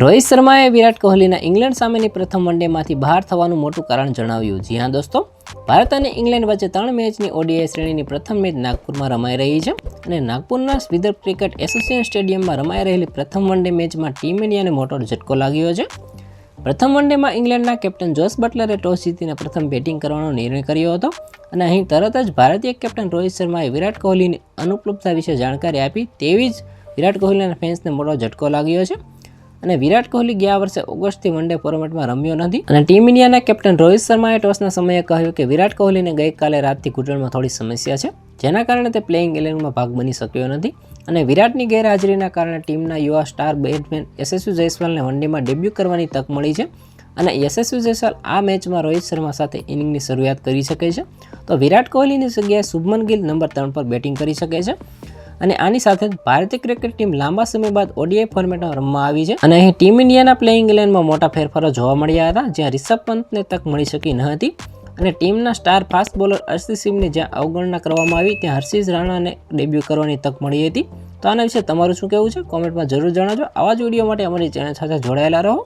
રોહિત શર્માએ વિરાટ કોહલીના ઇંગ્લેન્ડ સામેની પ્રથમ વનડેમાંથી બહાર થવાનું મોટું કારણ જણાવ્યું. જી હા દોસ્તો, ભારત અને ઇંગ્લેન્ડ વચ્ચે 3 મેચની ઓડીઆઈ શ્રેણીની પ્રથમ મેચ નાગપુરમાં રમાઈ રહી છે અને નાગપુરના વિદર્ભ ક્રિકેટ એસોસિએશન સ્ટેડિયમમાં રમાઈ રહેલી પ્રથમ વનડે મેચમાં ટીમ ઇન્ડિયાને મોટો ઝટકો લાગ્યો છે. પ્રથમ વનડેમાં ઇંગ્લેન્ડના કેપ્ટન જોસ બટલરે ટોસ જીતીને પ્રથમ બેટિંગ કરવાનો નિર્ણય કર્યો હતો અને અહીં તરત જ ભારતીય કેપ્ટન રોહિત શર્માએ વિરાટ કોહલીની અનુપલબ્ધતા વિશે જાણકારી આપી. તેવી જ વિરાટ કોહલીના ફેન્સને મોટો ઝટકો લાગ્યો છે અને વિરાટ કોહલી ગયા વર્ષે ઓગસ્ટથી વનડે ફોર્મેટમાં રમ્યો નથી અને ટીમ ઇન્ડિયાના કેપ્ટન રોહિત શર્માએ ટોસના સમયે કહ્યું કે વિરાટ કોહલીને ગઈકાલે રાતથી ઘૂંટણમાં થોડી સમસ્યા છે, જેના કારણે તે પ્લેઇંગ 11માં ભાગ બની શક્યો નથી અને વિરાટની ગેરહાજરીના કારણે ટીમના યુવા સ્ટાર બેટ્સમેન યશસ્વી જયસ્વાલને વનડેમાં ડેબ્યુ કરવાની તક મળી છે અને યશસ્વી જયસ્વાલ આ મેચમાં રોહિત શર્મા સાથે ઇનિંગની શરૂઆત કરી શકે છે. તો વિરાટ કોહલીની જગ્યાએ શુભમન ગિલ નંબર 3 પર બેટિંગ કરી શકે છે અને આની સાથે જ ભારતીય ક્રિકેટ ટીમ લાંબા સમય બાદ ઓડીઆઈ ફોર્મેટમાં રમવા આવી છે અને અહીં ટીમ ઇન્ડિયાના પ્લેઇંગ 11માં મોટા ફેરફારો જોવા મળ્યા હતા, જ્યાં રિષભ પંતને તક મળી શકી ન હતી અને ટીમના સ્ટાર ફાસ્ટ બોલર અર્શદીપ સિંહની જ્યાં અવગણના કરવામાં આવી ત્યાં હર્ષિત રાણાને ડેબ્યુ કરવાની તક મળી હતી. તો આના વિશે તમારું શું કહેવું છે? કોમેન્ટમાં જરૂર જણાવજો. આવા જ વિડીયો માટે અમારી ચેનલ સાથે જોડાયેલા રહો.